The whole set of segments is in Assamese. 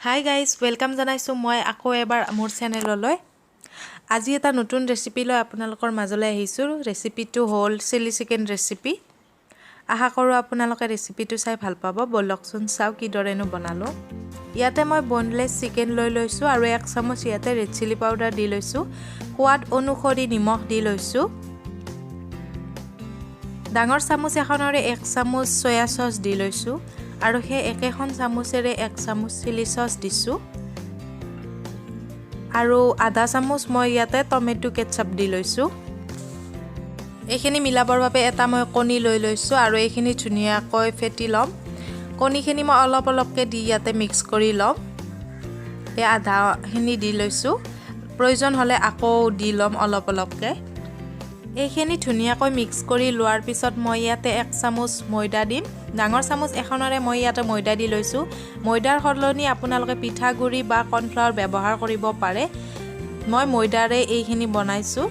Hi guys, welcome জনাইছো মই আকৌ এবাৰ মোৰ চেনেললৈ। আজি এটা নতুন ৰেচিপি লৈ আপোনালোকৰ মাজলৈ আহিছো। ৰেচিপিটো হ'ল চিলি চিকেন ৰেচিপি। আশা কৰোঁ আপোনালোকে ৰেচিপিটো চাই ভাল পাব। বলকচোন চাও কি দৰেনো বনালো। ইয়াতে মই বনলেছ চিকেন লৈ লৈছো আৰু 1 চামুচ ইয়াতে ৰেড চিলি পাউডাৰ দি লৈছো। সোৱাদ অনুসৰি নিমখ দি লৈছো। ডাঙৰ চামুচ এখনৰে 1 চামুচ সয়া সস দি লৈছো। আৰু হে একেখন চামুচেৰে 1 চামুচ চিলি সস দিছো আৰু আধা চামুচ মই ইয়াতে টমেটো কেচাপ দি লৈছো। এইখিনি মিলাবৰ বাবে এটা মই কণী লৈ লৈছো আৰু এইখিনি ধুনিয়াকৈ ফেটি লম। কণীখিনি মই অলপকৈ দি ইয়াতে মিক্স কৰি লম। এই আধাখিনি দি লৈছো। প্ৰয়োজন হলে আকৌ দি লম অলপকৈ। এইখিনি ধুনিয়াকৈ মিক্স কৰি লোৱাৰ পিছত মই ইয়াতে 1 চামুচ ময়দা দিম। ডাঙৰ চামুচ এখনৰে মই ইয়াতে ময়দা দি লৈছো। ময়দাৰ সলনি আপোনালোকে পিঠাগুৰি বা কৰ্ণফ্লাৱাৰ ব্যৱহাৰ কৰিব পাৰে। মই ময়দাৰে এইখিনি বনাইছো।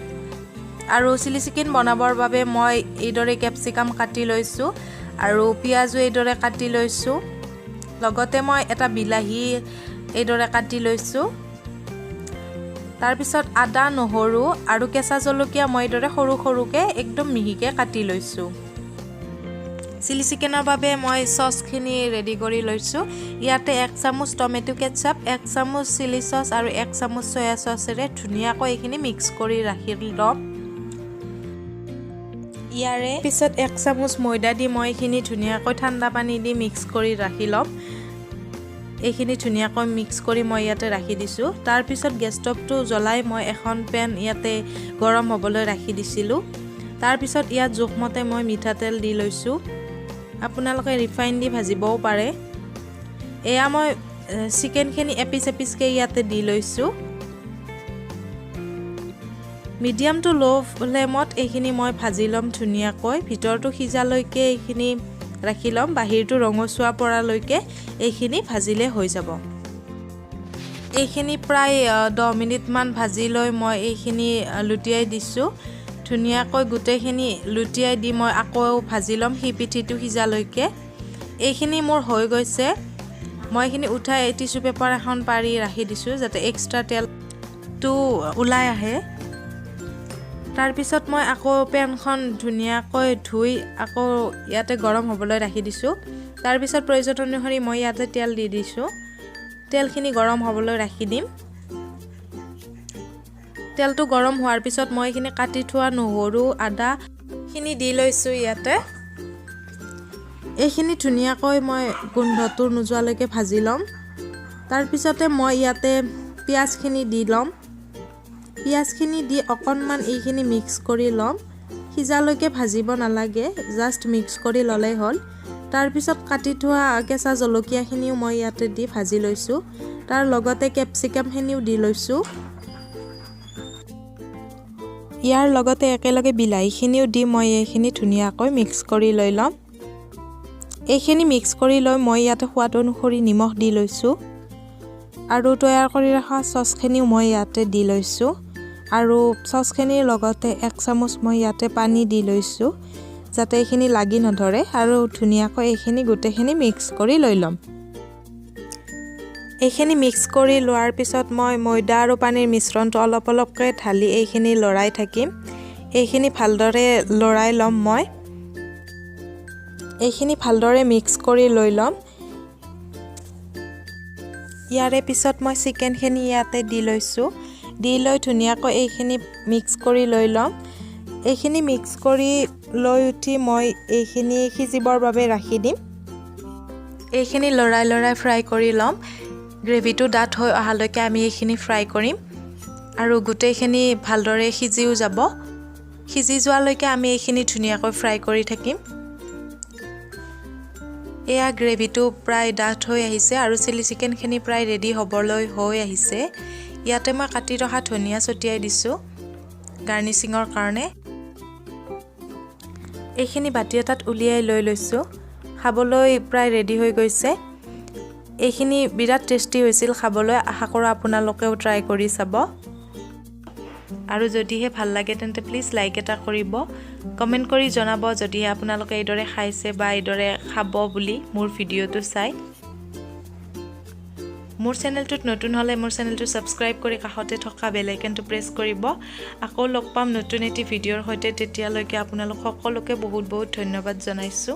আৰু চিলি চিকেন বনাবৰ বাবে মই এইদৰে ক্যাপসিকাম কাটি লৈছো আৰু পিয়াজো এইদৰে কাটি লৈছো। লগতে মই এটা বিলাহী এইদৰে কাটি লৈছো। তাৰ পিছত আদা নহৰু আৰু কেঁচা জলকীয়া মই দৰে সৰুকৈ একদম মিহিকে কাটি লৈছো। চিলি চিকেনৰ বাবে মই সসখিনি ৰেডি কৰি লৈছো। ইয়াতে 1 চামুচ টমেটো কেচাপ, 1 চামুচ চিলি সস আৰু 1 চামুচ সয়া সসৰে ধুনিয়াকৈ এইখিনি মিক্স কৰি ৰাখি লম। ইয়াৰে পিছত 1 চামুচ ময়দা দি মই এইখিনি ধুনিয়াকৈ ঠাণ্ডা পানী দি মিক্স কৰি ৰাখি লম। এইখিনি ধুনিয়াকৈ মিক্স কৰি মই ইয়াতে ৰাখি দিছো। তাৰ পিছত গেছ ষ্টভটো জ্বলাই মই এখন পেন ইয়াতে গৰম হ'বলৈ ৰাখি দিছিলো। তাৰ পিছত ইয়াত জোখমতে মই মিঠাতেল দি লৈছো। আপোনালোকে ৰিফাইন দি ভাজিবও পাৰে। এয়া মই চিকেনখিনি এপিচকে ইয়াতে দি লৈছো। মিডিয়াম টু লো ফ্লেমত এইখিনি মই ভাজি লম ধুনিয়াকৈ। ভিতৰটো সিজালৈকে এইখিনি ৰাখি লম। বাহিৰটো ৰঙচুৱা পৰালৈকে এইখিনি ভাজিলে হৈ যাব। এইখিনি প্ৰায় 10 মিনিট মান ভাজি লৈ মই এইখিনি লুটিয়াই দিছো। ধুনিয়াকৈ গুটেইখিনি লুটিয়াই দি মই আকৌ ভাজি লম পিঠিটো সিজালৈকে। এইখিনি মোৰ হৈ গৈছে। মই এইখিনি উঠাই টিস্যু পেপাৰ এখন পাৰি ৰাখি দিছো যাতে এক্সট্ৰা তেলটো ওলাই আহে। তাৰ পিছত মই আকৌ পেনখন ধুনিয়াকৈ ধুই আকৌ ইয়াতে গৰম হ'বলৈ ৰাখি দিছো। তাৰ পিছত প্ৰয়োজন অনুসৰি মই ইয়াতে তেল দি দিছো। তেলখিনি গৰম হ'বলৈ ৰাখি দিম। তেলটো গৰম হোৱাৰ পিছত মই এইখিনি কাটি থোৱা নহৰু আদা খিনি দি লৈছো ইয়াতে। এইখিনি ধুনিয়াকৈ মই গোন্ধটো নোযোৱালৈকে ভাজি লম। তাৰ পিছতে মই ইয়াতে পিয়াজখিনি দি লম। পিয়াজখিনি দি অকণমান এইখিনি মিক্স কৰি লম। সিজালৈকে ভাজিব নালাগে, জাষ্ট মিক্স কৰি ললেই হ'ল। তাৰ পিছত কাটি থোৱা কেঁচা জলকীয়াখিনিও মই ইয়াতে দি ভাজি লৈছো। তাৰ লগতে ক্যাপসিকামখিনিও দি লৈছো। ইয়াৰ লগতে একেলগে বিলাহীখিনিও দি মই এইখিনি ধুনিয়াকৈ মিক্স কৰি লৈ লম। এইখিনি মিক্স কৰি লৈ মই ইয়াতে সোৱাদ অনুসৰি নিমখ দি লৈছো। আৰু তৈয়াৰ কৰি ৰখা সসখিনিও মই ইয়াতে দি লৈছো। আৰু সসখিনিৰ লগতে 1 চামুচ মই ইয়াতে পানী দি লৈছো যাতে এইখিনি লাগি নধৰে আৰু ধুনিয়াকৈ এইখিনি গুটেইখিনি মিক্স কৰি লৈ লম। এইখিনি মিক্স কৰি লোৱাৰ পিছত মই ময়দা আৰু পানীৰ মিশ্ৰণটো অলপকৈ ঢালি এইখিনি লৰাই থাকিম। এইখিনি ভালদৰে লৰাই লম মই। এইখিনি ভালদৰে মিক্স কৰি লৈ লম। ইয়াৰে পিছত মই চিকেনখিনি ইয়াতে দি লৈছো। দি লৈ ধুনিয়াকৈ এইখিনি মিক্স কৰি লৈ লম। এইখিনি মিক্স কৰি লৈ উঠি মই এইখিনি সিজিবৰ বাবে ৰাখি দিম। এইখিনি লৰাই ফ্ৰাই কৰি লম। গ্ৰেভিটো ডাঠ হৈ অহালৈকে আমি এইখিনি ফ্ৰাই কৰিম আৰু গোটেইখিনি ভালদৰে সিজিও যাব। সিজি যোৱালৈকে আমি এইখিনি ধুনিয়াকৈ ফ্ৰাই কৰি থাকিম। এয়া গ্ৰেভিটো প্ৰায় ডাঠ হৈ আহিছে আৰু চিলি চিকেনখিনি প্ৰায় ৰেডি হ'বলৈ হৈ আহিছে। ইয়াতে মই কাটি ৰখা ধনিয়া ছটিয়াই দিছো গাৰ্নিচিঙৰ কাৰণে। এইখিনি বাটি এটাত উলিয়াই লৈ লৈছো। খাবলৈ প্ৰায় ৰেডি হৈ গৈছে। এইখিনি বিৰাট টেষ্টি হৈছিল খাবলৈ। আশা কৰোঁ আপোনালোকেও ট্ৰাই কৰি চাব। আৰু যদিহে ভাল লাগে তেন্তে প্লিজ লাইক এটা কৰিব। কমেন্ট কৰি জনাব যদিহে আপোনালোকে এইদৰে খাইছে বা এইদৰে খাব বুলি মোৰ ভিডিঅ'টো চাই। মোৰ চেনেলটোত নতুন হ'লে মোৰ চেনেলটো সাবস্ক্ৰাইব কৰি কাষতে থকা বেল আইকনটো প্ৰেছ কৰিব আকৌ লগ পাম নতুন এটি ভিডিঅ'ৰ সৈতে তেতিয়ালৈকে আপোনালোক সকলোকে বহুত বহুত ধন্যবাদ জনাইছো